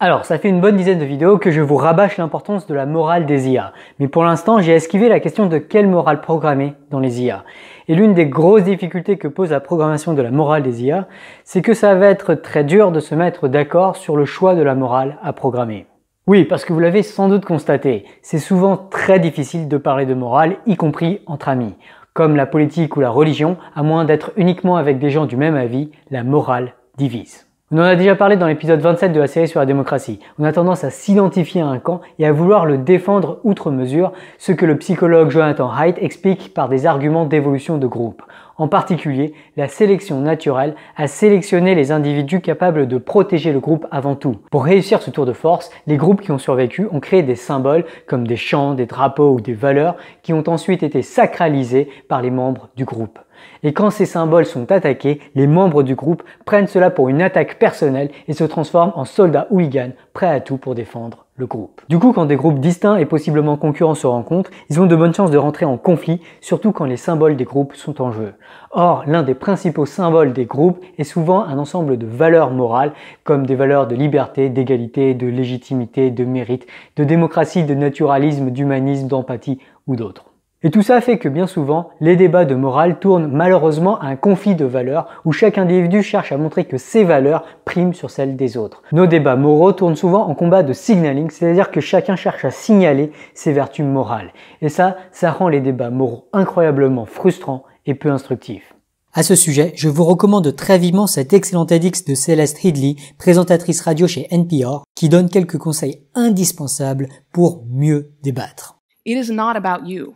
Alors, ça fait une bonne dizaine de vidéos que je vous rabâche l'importance de la morale des IA. Mais pour l'instant, j'ai esquivé la question de quelle morale programmer dans les IA. Et l'une des grosses difficultés que pose la programmation de la morale des IA, c'est que ça va être très dur de se mettre d'accord sur le choix de la morale à programmer. Oui, parce que vous l'avez sans doute constaté, c'est souvent très difficile de parler de morale, y compris entre amis. Comme la politique ou la religion, à moins d'être uniquement avec des gens du même avis, la morale divise. On en a déjà parlé dans l'épisode 27 de la série sur la démocratie. On a tendance à s'identifier à un camp et à vouloir le défendre outre mesure, ce que le psychologue Jonathan Haidt explique par des arguments d'évolution de groupe. En particulier, la sélection naturelle a sélectionné les individus capables de protéger le groupe avant tout. Pour réussir ce tour de force, les groupes qui ont survécu ont créé des symboles comme des chants, des drapeaux ou des valeurs qui ont ensuite été sacralisés par les membres du groupe. Et quand ces symboles sont attaqués, les membres du groupe prennent cela pour une attaque personnelle et se transforment en soldats hooligans prêts à tout pour défendre le groupe. Du coup, quand des groupes distincts et possiblement concurrents se rencontrent, ils ont de bonnes chances de rentrer en conflit, surtout quand les symboles des groupes sont en jeu. Or, l'un des principaux symboles des groupes est souvent un ensemble de valeurs morales, comme des valeurs de liberté, d'égalité, de légitimité, de mérite, de démocratie, de naturalisme, d'humanisme, d'empathie ou d'autres. Et tout ça fait que bien souvent, les débats de morale tournent malheureusement à un conflit de valeurs où chaque individu cherche à montrer que ses valeurs priment sur celles des autres. Nos débats moraux tournent souvent en combat de signaling, c'est-à-dire que chacun cherche à signaler ses vertus morales. Et ça rend les débats moraux incroyablement frustrants et peu instructifs. À ce sujet, je vous recommande très vivement cet excellent TEDx de Celeste Headlee, présentatrice radio chez NPR, qui donne quelques conseils indispensables pour mieux débattre. It is not about you.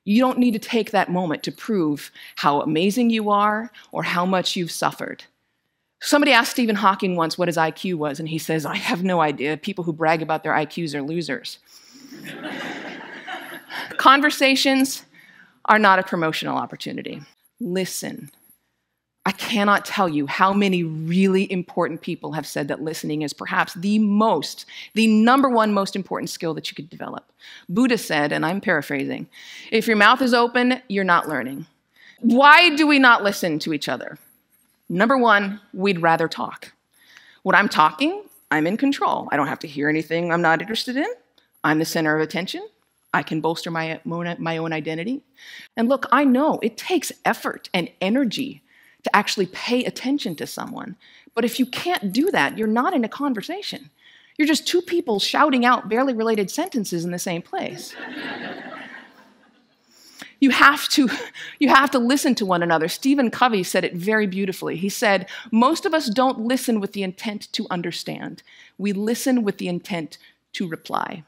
You don't need to take that moment to prove how amazing you are or how much you've suffered. Somebody asked Stephen Hawking once what his IQ was, and he says, I have no idea. People who brag about their IQs are losers. Conversations are not a promotional opportunity. Listen. I cannot tell you how many really important people have said that listening is perhaps the number one most important skill that you could develop. Buddha said, and I'm paraphrasing, if your mouth is open, you're not learning. Why do we not listen to each other? Number one, we'd rather talk. When I'm talking, I'm in control. I don't have to hear anything I'm not interested in. I'm the center of attention. I can bolster my own identity. And look, I know it takes effort and energy to actually pay attention to someone. But if you can't do that, you're not in a conversation. You're just two people shouting out barely related sentences in the same place. You have to listen to one another. Stephen Covey said it very beautifully. He said, most of us don't listen with the intent to understand. We listen with the intent to reply.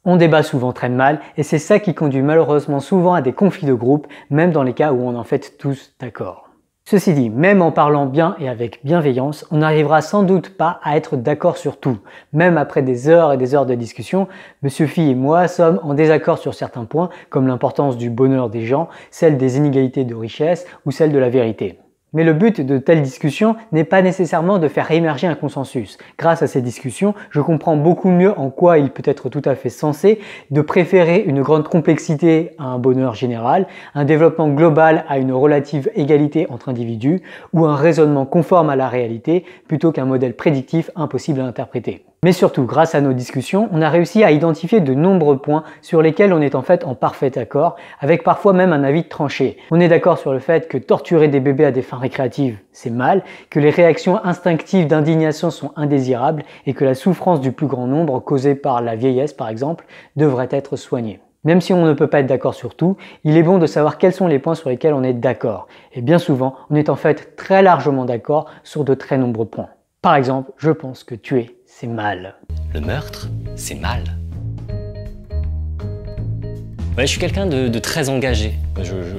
On débat souvent très mal et c'est ça qui conduit malheureusement souvent à des conflits de groupe, même dans les cas où on est en fait tous d'accord. Ceci dit, même en parlant bien et avec bienveillance, on n'arrivera sans doute pas à être d'accord sur tout. Même après des heures et des heures de discussion, Monsieur Phi et moi sommes en désaccord sur certains points, comme l'importance du bonheur des gens, celle des inégalités de richesse ou celle de la vérité. Mais le but de telles discussions n'est pas nécessairement de faire émerger un consensus. Grâce à ces discussions, je comprends beaucoup mieux en quoi il peut être tout à fait sensé de préférer une grande complexité à un bonheur général, un développement global à une relative égalité entre individus ou un raisonnement conforme à la réalité plutôt qu'un modèle prédictif impossible à interpréter. Mais surtout, grâce à nos discussions, on a réussi à identifier de nombreux points sur lesquels on est en fait en parfait accord, avec parfois même un avis tranché. On est d'accord sur le fait que torturer des bébés à des fins récréatives, c'est mal, que les réactions instinctives d'indignation sont indésirables et que la souffrance du plus grand nombre, causée par la vieillesse par exemple, devrait être soignée. Même si on ne peut pas être d'accord sur tout, il est bon de savoir quels sont les points sur lesquels on est d'accord. Et bien souvent, on est en fait très largement d'accord sur de très nombreux points. Par exemple, je pense que tuer, c'est mal. Le meurtre, c'est mal. Ouais, je suis quelqu'un de très engagé.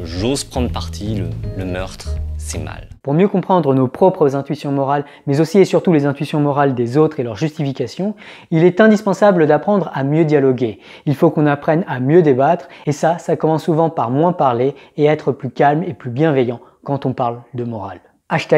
J'ose prendre parti, le meurtre, c'est mal. Pour mieux comprendre nos propres intuitions morales, mais aussi et surtout les intuitions morales des autres et leurs justifications, il est indispensable d'apprendre à mieux dialoguer. Il faut qu'on apprenne à mieux débattre, et ça commence souvent par moins parler et être plus calme et plus bienveillant quand on parle de morale.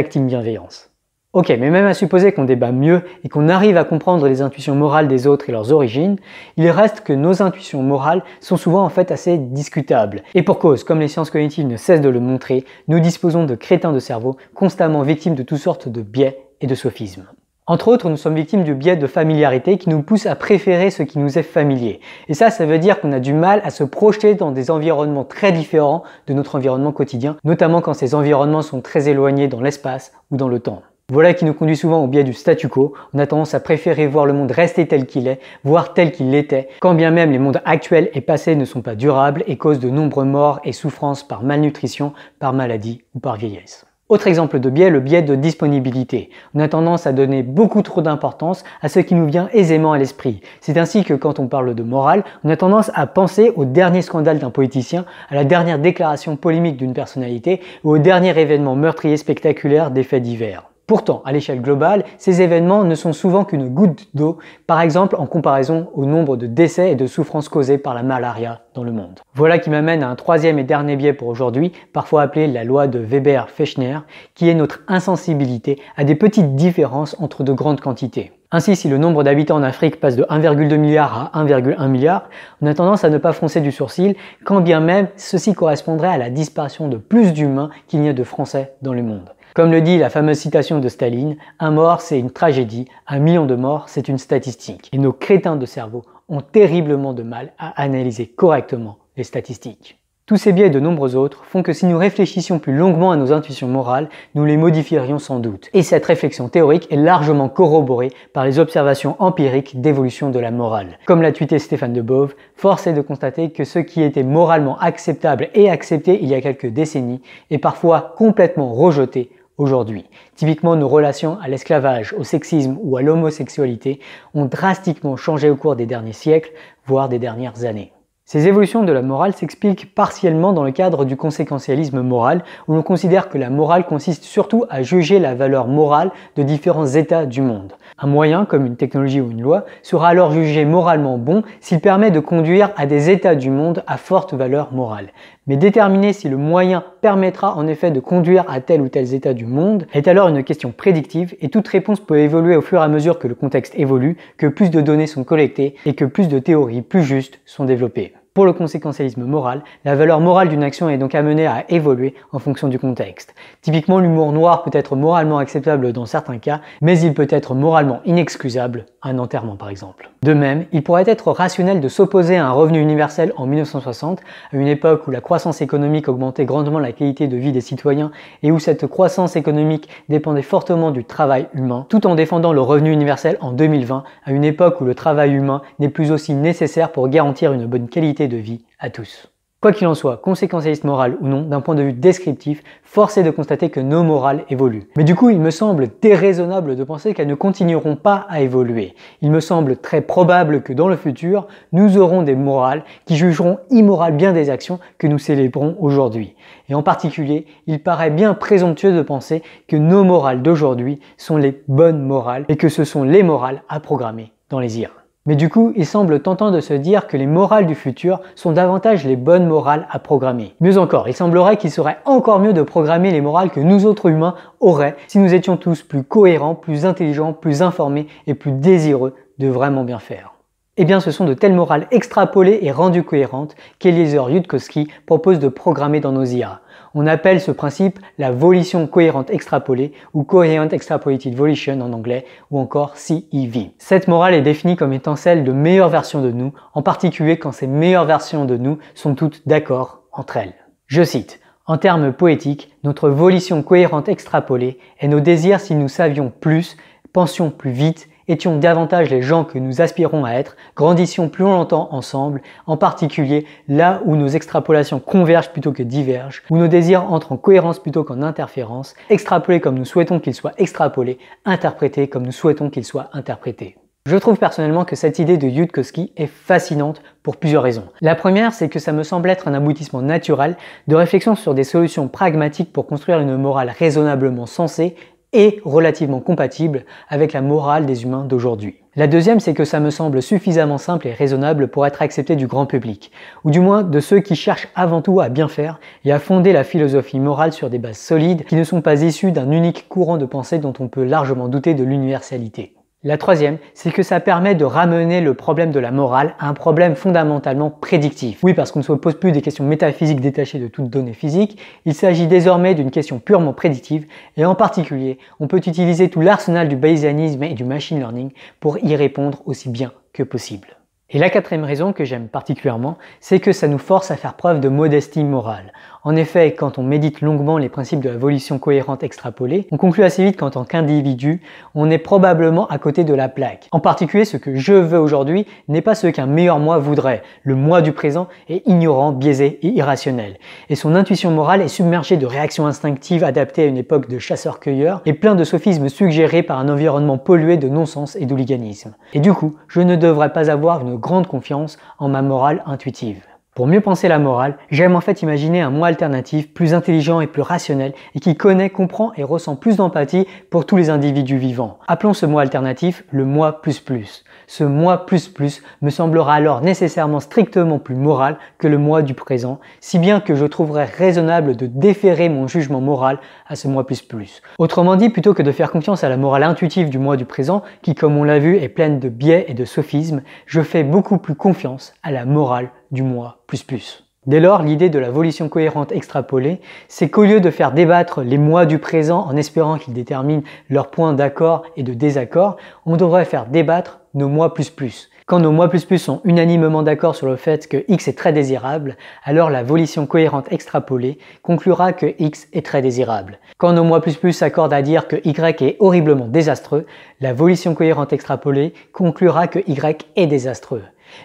#team bienveillance. Ok, mais même à supposer qu'on débat mieux et qu'on arrive à comprendre les intuitions morales des autres et leurs origines, il reste que nos intuitions morales sont souvent en fait assez discutables. Et pour cause, comme les sciences cognitives ne cessent de le montrer, nous disposons de crétins de cerveau constamment victimes de toutes sortes de biais et de sophismes. Entre autres, nous sommes victimes du biais de familiarité qui nous pousse à préférer ce qui nous est familier. Et ça veut dire qu'on a du mal à se projeter dans des environnements très différents de notre environnement quotidien, notamment quand ces environnements sont très éloignés dans l'espace ou dans le temps. Voilà qui nous conduit souvent au biais du statu quo. On a tendance à préférer voir le monde rester tel qu'il est, voire tel qu'il l'était, quand bien même les mondes actuels et passés ne sont pas durables et causent de nombreux morts et souffrances par malnutrition, par maladie ou par vieillesse. Autre exemple de biais, le biais de disponibilité. On a tendance à donner beaucoup trop d'importance à ce qui nous vient aisément à l'esprit. C'est ainsi que quand on parle de morale, on a tendance à penser au dernier scandale d'un politicien, à la dernière déclaration polémique d'une personnalité ou au dernier événement meurtrier spectaculaire des faits divers. Pourtant, à l'échelle globale, ces événements ne sont souvent qu'une goutte d'eau, par exemple en comparaison au nombre de décès et de souffrances causées par la malaria dans le monde. Voilà qui m'amène à un troisième et dernier biais pour aujourd'hui, parfois appelé la loi de Weber-Fechner, qui est notre insensibilité à des petites différences entre de grandes quantités. Ainsi, si le nombre d'habitants en Afrique passe de 1,2 milliard à 1,1 milliard, on a tendance à ne pas froncer du sourcil, quand bien même ceci correspondrait à la disparition de plus d'humains qu'il n'y a de Français dans le monde. Comme le dit la fameuse citation de Staline, un mort c'est une tragédie, 1 million de morts c'est une statistique. Et nos crétins de cerveau ont terriblement de mal à analyser correctement les statistiques. Tous ces biais et de nombreux autres font que si nous réfléchissions plus longuement à nos intuitions morales, nous les modifierions sans doute. Et cette réflexion théorique est largement corroborée par les observations empiriques d'évolution de la morale. Comme l'a tweeté Stéphane Debove, force est de constater que ce qui était moralement acceptable et accepté il y a quelques décennies est parfois complètement rejeté aujourd'hui. Typiquement, nos relations à l'esclavage, au sexisme ou à l'homosexualité ont drastiquement changé au cours des derniers siècles, voire des dernières années. Ces évolutions de la morale s'expliquent partiellement dans le cadre du conséquentialisme moral, où l'on considère que la morale consiste surtout à juger la valeur morale de différents états du monde. Un moyen, comme une technologie ou une loi, sera alors jugé moralement bon s'il permet de conduire à des états du monde à forte valeur morale. Mais déterminer si le moyen permettra en effet de conduire à tel ou tel état du monde est alors une question prédictive et toute réponse peut évoluer au fur et à mesure que le contexte évolue, que plus de données sont collectées et que plus de théories plus justes sont développées. Pour le conséquentialisme moral, la valeur morale d'une action est donc amenée à évoluer en fonction du contexte. Typiquement, l'humour noir peut être moralement acceptable dans certains cas, mais il peut être moralement inexcusable, un enterrement par exemple. De même, il pourrait être rationnel de s'opposer à un revenu universel en 1960, à une époque où la croissance économique augmentait grandement la qualité de vie des citoyens et où cette croissance économique dépendait fortement du travail humain, tout en défendant le revenu universel en 2020, à une époque où le travail humain n'est plus aussi nécessaire pour garantir une bonne qualité de vie à tous. Quoi qu'il en soit, conséquentialiste moral ou non, d'un point de vue descriptif, force est de constater que nos morales évoluent. Mais du coup, il me semble déraisonnable de penser qu'elles ne continueront pas à évoluer. Il me semble très probable que dans le futur, nous aurons des morales qui jugeront immorales bien des actions que nous célébrons aujourd'hui. Et en particulier, il paraît bien présomptueux de penser que nos morales d'aujourd'hui sont les bonnes morales et que ce sont les morales à programmer dans les IA. Mais du coup, il semble tentant de se dire que les morales du futur sont davantage les bonnes morales à programmer. Mieux encore, il semblerait qu'il serait encore mieux de programmer les morales que nous autres humains auraient si nous étions tous plus cohérents, plus intelligents, plus informés et plus désireux de vraiment bien faire. Eh bien, ce sont de telles morales extrapolées et rendues cohérentes qu'Eliezer Yudkowsky propose de programmer dans nos IA. On appelle ce principe la volition cohérente extrapolée ou Coherent Extrapolated Volition en anglais ou encore CEV. Cette morale est définie comme étant celle de meilleures versions de nous, en particulier quand ces meilleures versions de nous sont toutes d'accord entre elles. Je cite: en termes poétiques, notre volition cohérente extrapolée est nos désirs si nous savions plus, pensions plus vite, étions davantage les gens que nous aspirons à être, grandissions plus longtemps ensemble, en particulier là où nos extrapolations convergent plutôt que divergent, où nos désirs entrent en cohérence plutôt qu'en interférence, extrapolés comme nous souhaitons qu'ils soient extrapolés, interprétés comme nous souhaitons qu'ils soient interprétés. Je trouve personnellement que cette idée de Yudkowsky est fascinante pour plusieurs raisons. La première, c'est que ça me semble être un aboutissement naturel de réflexion sur des solutions pragmatiques pour construire une morale raisonnablement sensée et relativement compatible avec la morale des humains d'aujourd'hui. La deuxième, c'est que ça me semble suffisamment simple et raisonnable pour être accepté du grand public, ou du moins de ceux qui cherchent avant tout à bien faire et à fonder la philosophie morale sur des bases solides qui ne sont pas issues d'un unique courant de pensée dont on peut largement douter de l'universalité. La troisième, c'est que ça permet de ramener le problème de la morale à un problème fondamentalement prédictif. Oui, parce qu'on ne se pose plus des questions métaphysiques détachées de toute donnée physique, il s'agit désormais d'une question purement prédictive et en particulier, on peut utiliser tout l'arsenal du bayésianisme et du machine learning pour y répondre aussi bien que possible. Et la quatrième raison que j'aime particulièrement, c'est que ça nous force à faire preuve de modestie morale. En effet, quand on médite longuement les principes de la volition cohérente extrapolée, on conclut assez vite qu'en tant qu'individu, on est probablement à côté de la plaque. En particulier, ce que je veux aujourd'hui n'est pas ce qu'un meilleur moi voudrait. Le moi du présent est ignorant, biaisé et irrationnel. Et son intuition morale est submergée de réactions instinctives adaptées à une époque de chasseurs-cueilleurs et plein de sophismes suggérés par un environnement pollué de non-sens et d'hooliganisme. Et du coup, je ne devrais pas avoir une grande confiance en ma morale intuitive. Pour mieux penser la morale, j'aime en fait imaginer un moi alternatif plus intelligent et plus rationnel et qui connaît, comprend et ressent plus d'empathie pour tous les individus vivants. Appelons ce moi alternatif le moi plus plus. Ce moi plus plus me semblera alors nécessairement strictement plus moral que le moi du présent, si bien que je trouverais raisonnable de déférer mon jugement moral à ce moi plus plus. Autrement dit, plutôt que de faire confiance à la morale intuitive du moi du présent, qui comme on l'a vu est pleine de biais et de sophismes, je fais beaucoup plus confiance à la morale du moi plus plus. Dès lors, l'idée de la volition cohérente extrapolée, c'est qu'au lieu de faire débattre les moi du présent en espérant qu'ils déterminent leurs points d'accord et de désaccord, on devrait faire débattre nos moi plus plus. Quand nos moi plus plus sont unanimement d'accord sur le fait que X est très désirable, alors la volition cohérente extrapolée conclura que X est très désirable. Quand nos moi plus plus s'accordent à dire que Y est horriblement désastreux, la volition cohérente extrapolée conclura que Y est désastreux.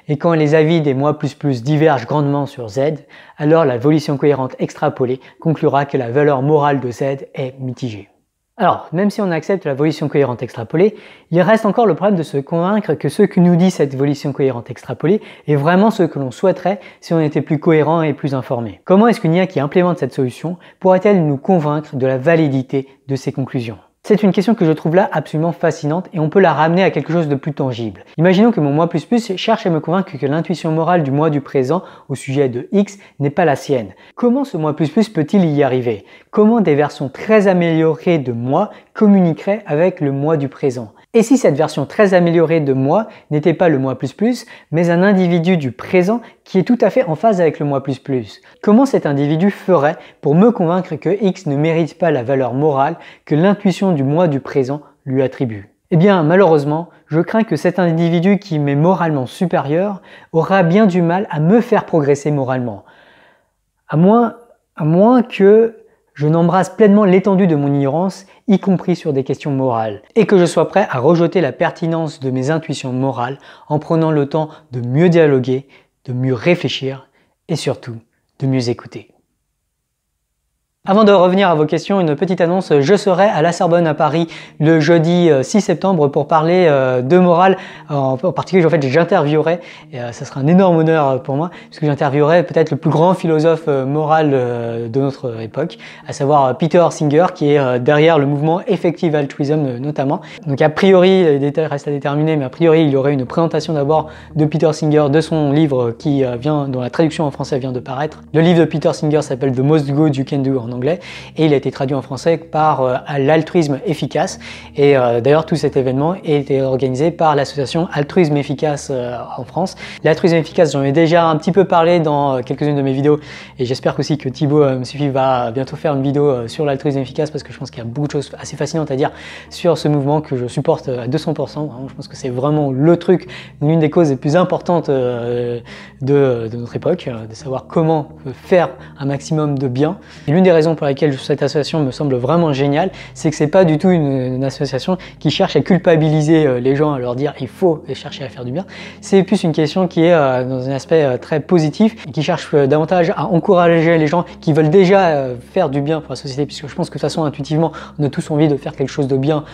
Et quand les avis des moi plus plus divergent grandement sur Z, alors la volition cohérente extrapolée conclura que la valeur morale de Z est mitigée. Alors, même si on accepte la volition cohérente extrapolée, il reste encore le problème de se convaincre que ce que nous dit cette volition cohérente extrapolée est vraiment ce que l'on souhaiterait si on était plus cohérent et plus informé. Comment est-ce qu'une IA qui implémente cette solution pourrait-elle nous convaincre de la validité de ces conclusions ? C'est une question que je trouve là absolument fascinante et on peut la ramener à quelque chose de plus tangible. Imaginons que mon moi plus plus cherche à me convaincre que l'intuition morale du moi du présent au sujet de X n'est pas la sienne. Comment ce moi plus plus peut-il y arriver? Comment des versions très améliorées de moi communiqueraient avec le moi du présent? Et si cette version très améliorée de moi n'était pas le moi plus plus, mais un individu du présent qui est tout à fait en phase avec le moi plus plus? Comment cet individu ferait pour me convaincre que X ne mérite pas la valeur morale que l'intuition du moi du présent lui attribue? Eh bien, malheureusement, je crains que cet individu qui m'est moralement supérieur aura bien du mal à me faire progresser moralement. À moins que je n'embrasse pleinement l'étendue de mon ignorance, y compris sur des questions morales, et que je sois prêt à rejeter la pertinence de mes intuitions morales en prenant le temps de mieux dialoguer, de mieux réfléchir et surtout de mieux écouter. Avant de revenir à vos questions, une petite annonce. Je serai à la Sorbonne à Paris le jeudi 6 septembre pour parler de morale. En particulier, en fait, j'interviewerai, et ça sera un énorme honneur pour moi, puisque j'interviewerai peut-être le plus grand philosophe moral de notre époque, à savoir Peter Singer, qui est derrière le mouvement Effective Altruism notamment. Donc a priori, les détails restent à déterminer, mais a priori, il y aurait une présentation d'abord de Peter Singer, de son livre qui dont la traduction en français vient de paraître. Le livre de Peter Singer s'appelle The Most Good You Can Do en anglais et il a été traduit en français par l'altruisme efficace et d'ailleurs tout cet événement a été organisé par l'association Altruisme Efficace en France. L'altruisme efficace, j'en ai déjà un petit peu parlé dans quelques-unes de mes vidéos et j'espère aussi que Thibaut Msufi va bientôt faire une vidéo sur l'altruisme efficace parce que je pense qu'il y a beaucoup de choses assez fascinantes à dire sur ce mouvement que je supporte à 200%. Vraiment, je pense que c'est vraiment le truc, l'une des causes les plus importantes de notre époque, de savoir comment faire un maximum de bien. Et l'une des raisons pour laquelle cette association me semble vraiment géniale, c'est que c'est pas du tout une association qui cherche à culpabiliser les gens, à leur dire il faut chercher à faire du bien. C'est plus une question qui est dans un aspect très positif et qui cherche davantage à encourager les gens qui veulent déjà faire du bien pour la société, puisque je pense que de toute façon intuitivement on a tous envie de faire quelque chose de bien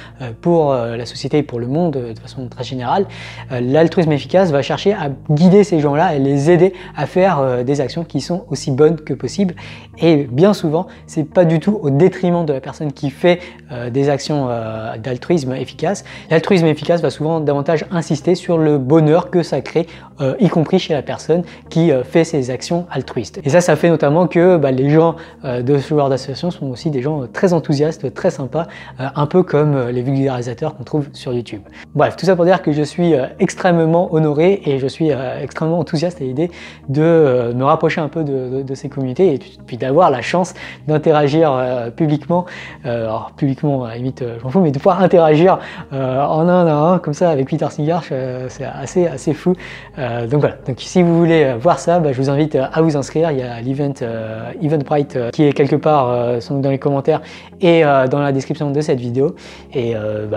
pour la société et pour le monde de façon très générale. L'altruisme efficace va chercher à guider ces gens-là et les aider à faire des actions qui sont aussi bonnes que possible et bien souvent c'est pas du tout au détriment de la personne qui fait des actions d'altruisme efficace. L'altruisme efficace va souvent davantage insister sur le bonheur que ça crée, y compris chez la personne qui fait ces actions altruistes. Et ça fait notamment que les gens de ce genre d'association sont aussi des gens très enthousiastes, très sympas, un peu comme les vulgarisateurs qu'on trouve sur YouTube. Bref, tout ça pour dire que je suis extrêmement honoré et je suis extrêmement enthousiaste à l'idée de me rapprocher un peu de ces communautés et puis d'avoir la chance d'interagir publiquement, alors publiquement à la limite je m'en fous, mais de pouvoir interagir en un à un comme ça avec Peter Singarch, c'est assez fou. Donc voilà, donc si vous voulez voir ça, je vous invite à vous inscrire. Il y a l'event Eventbrite qui est quelque part sans doute dans les commentaires et dans la description de cette vidéo. Et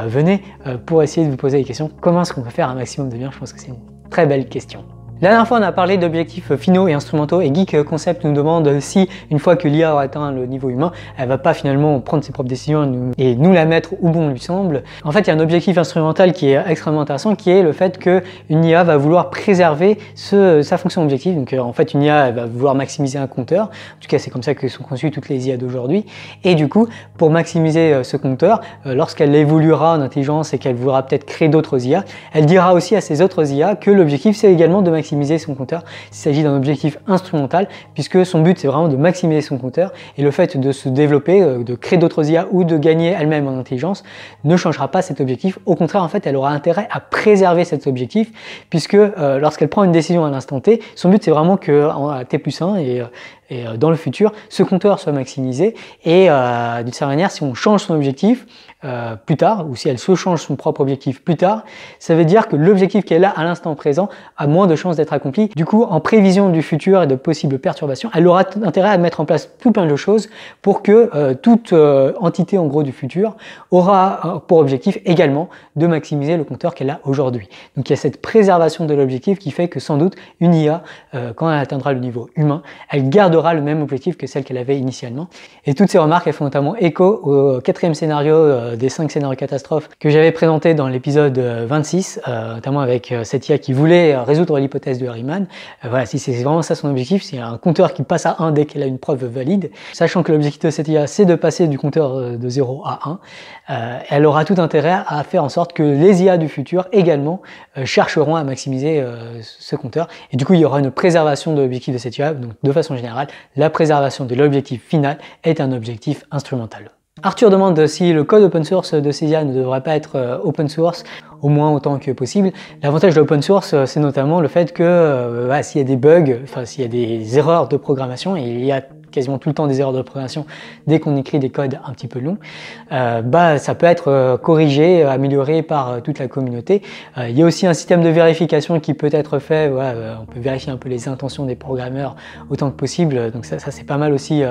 venez pour essayer de vous poser des questions. Comment est-ce qu'on peut faire un maximum de bien? Je pense que c'est une très belle question. La dernière fois, on a parlé d'objectifs finaux et instrumentaux et Geek Concept nous demande si, une fois que l'IA aura atteint le niveau humain, elle va pas finalement prendre ses propres décisions et nous la mettre où bon lui semble. En fait, il y a un objectif instrumental qui est extrêmement intéressant, qui est le fait qu'une IA va vouloir préserver sa fonction objective. Donc en fait, une IA elle va vouloir maximiser un compteur. En tout cas, c'est comme ça que sont conçues toutes les IA d'aujourd'hui. Et du coup, pour maximiser ce compteur, lorsqu'elle évoluera en intelligence et qu'elle voudra peut-être créer d'autres IA, elle dira aussi à ces autres IA que l'objectif, c'est également de maximiser son compteur. Il s'agit d'un objectif instrumental puisque son but c'est vraiment de maximiser son compteur et le fait de se développer, de créer d'autres IA ou de gagner elle-même en intelligence ne changera pas cet objectif. Au contraire, en fait, elle aura intérêt à préserver cet objectif puisque lorsqu'elle prend une décision à l'instant T, son but c'est vraiment que à T+1 et dans le futur, ce compteur soit maximisé et d'une certaine manière, si on change son objectif plus tard, ou si elle se change son propre objectif plus tard, ça veut dire que l'objectif qu'elle a à l'instant présent a moins de chances d'être accompli. Du coup, en prévision du futur et de possibles perturbations, elle aura intérêt à mettre en place tout plein de choses pour que toute entité en gros du futur aura pour objectif également de maximiser le compteur qu'elle a aujourd'hui. Donc il y a cette préservation de l'objectif qui fait que sans doute une IA, quand elle atteindra le niveau humain, elle gardera le même objectif que celle qu'elle avait initialement. Et toutes ces remarques, elles font notamment écho au 4e scénario des 5 scénarios catastrophes que j'avais présenté dans l'épisode 26, notamment avec cette IA qui voulait résoudre l'hypothèse de Harriman. Voilà, si c'est vraiment ça son objectif, c'est un compteur qui passe à 1 dès qu'elle a une preuve valide, sachant que l'objectif de cette IA, c'est de passer du compteur de 0 à 1, elle aura tout intérêt à faire en sorte que les IA du futur également chercheront à maximiser ce compteur. Et du coup, il y aura une préservation de l'objectif de cette IA. Donc, de façon générale, la préservation de l'objectif final est un objectif instrumental. Arthur demande si le code open source de ces IA ne devrait pas être open source, au moins autant que possible. L'avantage de l'open source, c'est notamment le fait que s'il y a des bugs, enfin s'il y a des erreurs de programmation, et il y a quasiment tout le temps des erreurs de programmation dès qu'on écrit des codes un petit peu longs, ça peut être corrigé, amélioré par toute la communauté. Il y a aussi un système de vérification qui peut être fait, on peut vérifier un peu les intentions des programmeurs autant que possible, donc ça c'est pas mal aussi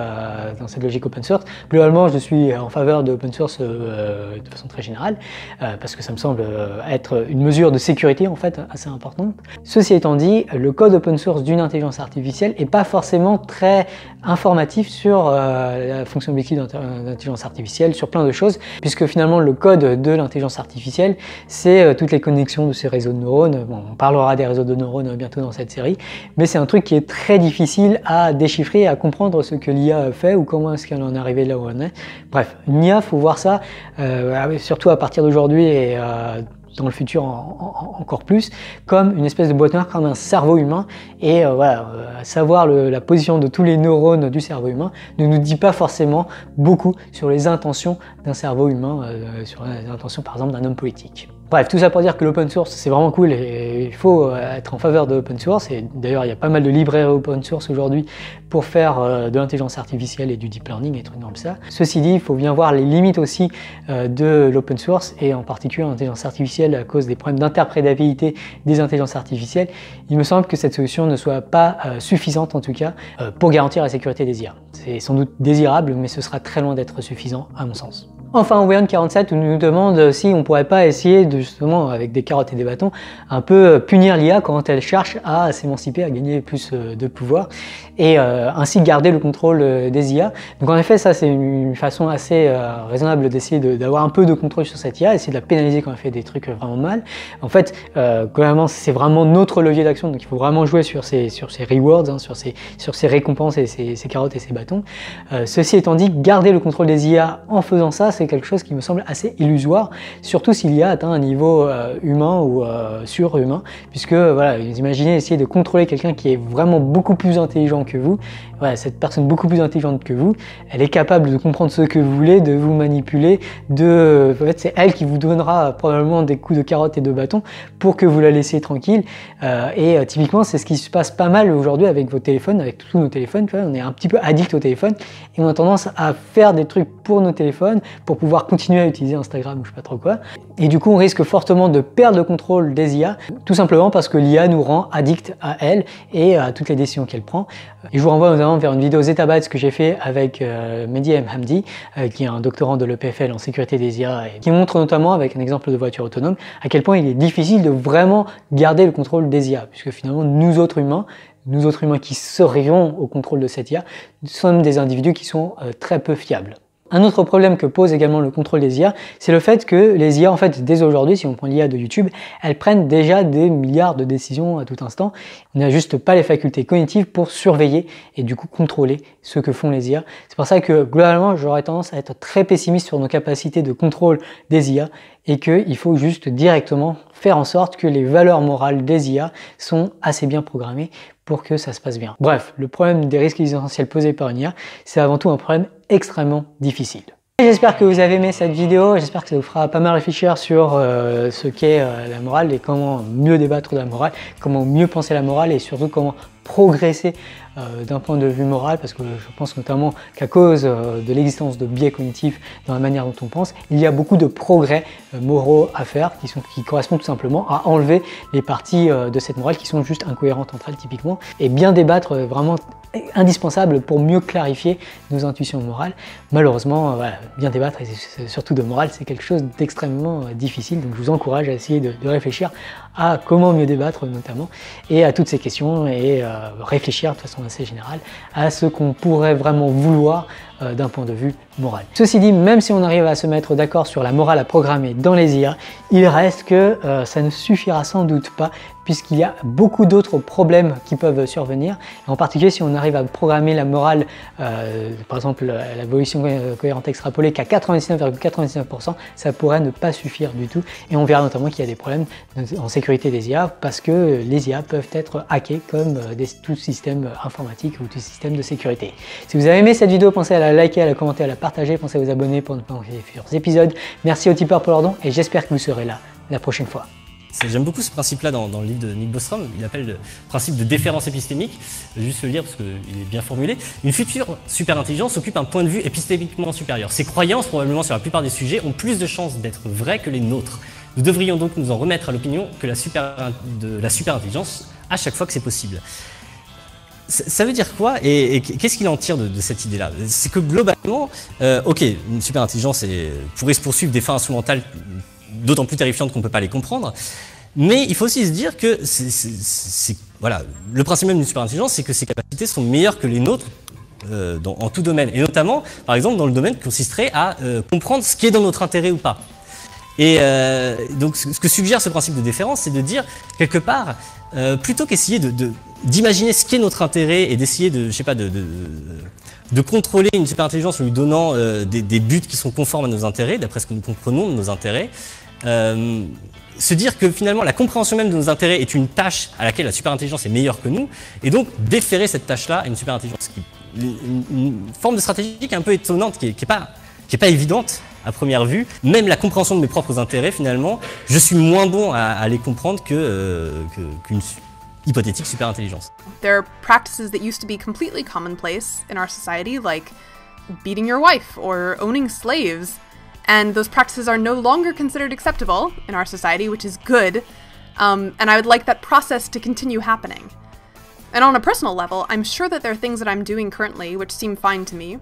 dans cette logique open source. Globalement, je suis en faveur de open source de façon très générale, parce que ça me semble être une mesure de sécurité en fait assez importante. Ceci étant dit, le code open source d'une intelligence artificielle est pas forcément très informatif sur la fonction objective d'intelligence artificielle, sur plein de choses, puisque finalement le code de l'intelligence artificielle, c'est toutes les connexions de ces réseaux de neurones. Bon, on parlera des réseaux de neurones bientôt dans cette série, mais c'est un truc qui est très difficile à déchiffrer, à comprendre ce que l'IA fait ou comment est-ce qu'elle en est arrivée là où on est. Bref, une IA, faut voir ça, surtout à partir d'aujourd'hui et dans le futur encore plus, comme une espèce de boîte noire, comme un cerveau humain. Et savoir la position de tous les neurones du cerveau humain ne nous dit pas forcément beaucoup sur les intentions d'un cerveau humain, sur les intentions par exemple d'un homme politique. Bref, tout ça pour dire que l'open source c'est vraiment cool et il faut être en faveur de l'open source. Et d'ailleurs, il y a pas mal de librairies open source aujourd'hui pour faire de l'intelligence artificielle et du deep learning et trucs comme ça. Ceci dit, il faut bien voir les limites aussi de l'open source et en particulier l'intelligence artificielle à cause des problèmes d'interprétabilité des intelligences artificielles. Il me semble que cette solution ne soit pas suffisante en tout cas pour garantir la sécurité des IA. C'est sans doute désirable, mais ce sera très loin d'être suffisant à mon sens. Enfin, Weon47 nous demande si on pourrait pas essayer de, justement, avec des carottes et des bâtons, un peu punir l'IA quand elle cherche à s'émanciper, à gagner plus de pouvoir et ainsi garder le contrôle des IA. Donc en effet, ça c'est une façon assez raisonnable d'essayer d'avoir un peu de contrôle sur cette IA, essayer de la pénaliser quand elle fait des trucs vraiment mal. En fait, globalement, c'est vraiment notre levier d'action, donc il faut vraiment jouer sur ces rewards, hein, sur ces récompenses et ces carottes et ces bâtons. Ceci étant dit, garder le contrôle des IA en faisant ça, c'est quelque chose qui me semble assez illusoire, surtout s'il y a atteint un niveau humain ou surhumain, puisque voilà, vous imaginez essayer de contrôler quelqu'un qui est vraiment beaucoup plus intelligent que vous. Voilà, cette personne beaucoup plus intelligente que vous, elle est capable de comprendre ce que vous voulez, de vous manipuler, en fait, c'est elle qui vous donnera probablement des coups de carotte et de bâton pour que vous la laissiez tranquille. Typiquement, c'est ce qui se passe pas mal aujourd'hui avec vos téléphones, avec tous nos téléphones. On est un petit peu addict au téléphone et on a tendance à faire des trucs pour nos téléphones pour pouvoir continuer à utiliser Instagram ou je sais pas trop quoi. Et du coup, on risque fortement de perdre le contrôle des IA, tout simplement parce que l'IA nous rend addict à elle et à toutes les décisions qu'elle prend. Et je vous renvoie notamment vers une vidéo Zettabytes que j'ai fait avec Mehdi M. Hamdi, qui est un doctorant de l'EPFL en sécurité des IA, et qui montre notamment avec un exemple de voiture autonome à quel point il est difficile de vraiment garder le contrôle des IA, puisque finalement nous autres humains qui serions au contrôle de cette IA, sommes des individus qui sont très peu fiables. Un autre problème que pose également le contrôle des IA, c'est le fait que les IA, en fait, dès aujourd'hui, si on prend l'IA de YouTube, elles prennent déjà des milliards de décisions à tout instant. On n'a juste pas les facultés cognitives pour surveiller et du coup contrôler ce que font les IA. C'est pour ça que globalement, j'aurais tendance à être très pessimiste sur nos capacités de contrôle des IA et qu'il faut juste directement faire en sorte que les valeurs morales des IA sont assez bien programmées pour que ça se passe bien. Bref, le problème des risques existentiels posés par une IA, c'est avant tout un problème extrêmement difficile. J'espère que vous avez aimé cette vidéo, j'espère que ça vous fera pas mal réfléchir sur ce qu'est la morale et comment mieux débattre de la morale, comment mieux penser la morale et surtout comment progresser d'un point de vue moral, parce que je pense notamment qu'à cause de l'existence de biais cognitifs dans la manière dont on pense, il y a beaucoup de progrès moraux à faire qui correspondent tout simplement à enlever les parties de cette morale qui sont juste incohérentes entre elles typiquement, et bien débattre vraiment indispensable pour mieux clarifier nos intuitions morales. Malheureusement, voilà, bien débattre et surtout de morale, c'est quelque chose d'extrêmement difficile, donc je vous encourage à essayer de réfléchir à comment mieux débattre notamment, et à toutes ces questions, et réfléchir de façon assez générale à ce qu'on pourrait vraiment vouloir d'un point de vue moral. Ceci dit, même si on arrive à se mettre d'accord sur la morale à programmer dans les IA, il reste que ça ne suffira sans doute pas, puisqu'il y a beaucoup d'autres problèmes qui peuvent survenir, en particulier si on arrive à programmer la morale, par exemple la volition cohérente extrapolée qu'à 99,99%, ça pourrait ne pas suffire du tout, et on verra notamment qu'il y a des problèmes en sécurité des IA, parce que les IA peuvent être hackés comme tout système informatique ou tout système de sécurité. Si vous avez aimé cette vidéo, pensez à la liker, à la commenter, à la partager, pensez à vous abonner pour ne pas manquer les futurs épisodes. Merci aux tipeurs pour leur don, et j'espère que vous serez là la prochaine fois. J'aime beaucoup ce principe-là dans le livre de Nick Bostrom, il appelle le principe de déférence épistémique. Je vais juste le lire parce qu'il est bien formulé. Une future superintelligence occupe un point de vue épistémiquement supérieur. Ses croyances, probablement sur la plupart des sujets, ont plus de chances d'être vraies que les nôtres. Nous devrions donc nous en remettre à l'opinion de la superintelligence à chaque fois que c'est possible. Ça veut dire quoi et qu'est-ce qu'il en tire de cette idée-là? C'est que globalement, ok, une superintelligence pourrait se poursuivre des fins instrumentales d'autant plus terrifiantes qu'on ne peut pas les comprendre, mais il faut aussi se dire que voilà, le principe même d'une superintelligence, c'est que ses capacités sont meilleures que les nôtres en tout domaine, et notamment, par exemple, dans le domaine qui consisterait à comprendre ce qui est dans notre intérêt ou pas. Et donc, ce que suggère ce principe de déférence, c'est de dire, quelque part, plutôt qu'essayer d'imaginer ce qui est notre intérêt et d'essayer de, je sais pas, de contrôler une superintelligence en lui donnant des buts qui sont conformes à nos intérêts, d'après ce que nous comprenons de nos intérêts, se dire que finalement la compréhension même de nos intérêts est une tâche à laquelle la superintelligence est meilleure que nous, et donc déférer cette tâche-là à une superintelligence. Une forme de stratégie qui est un peu étonnante, qui est pas évidente à première vue. Même la compréhension de mes propres intérêts, finalement, je suis moins bon à les comprendre qu'une hypothétique superintelligence. There are practices that used to be completely commonplace in our society, like beating your wife or owning slaves, and those practices are no longer considered acceptable in our society, which is good, and I would like that process to continue happening. And on a personal level, I'm sure that there are things that I'm doing currently which seem fine to me,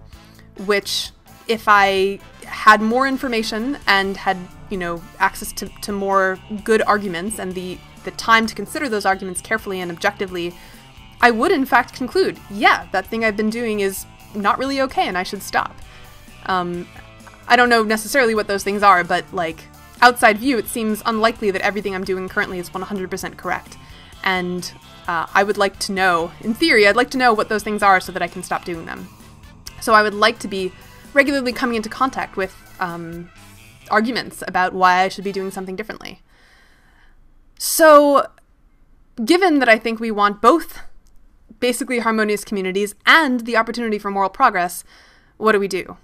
which if I had more information and had, access to more good arguments and the time to consider those arguments carefully and objectively, I would in fact conclude, yeah, that thing I've been doing is not really okay and I should stop. I don't know necessarily what those things are, but outside view, it seems unlikely that everything I'm doing currently is 100% correct. And I would like to know, in theory, I'd like to know what those things are so that I can stop doing them. So I would like to be regularly coming into contact with arguments about why I should be doing something differently. So, given that I think we want both basically harmonious communities and the opportunity for moral progress, what do we do?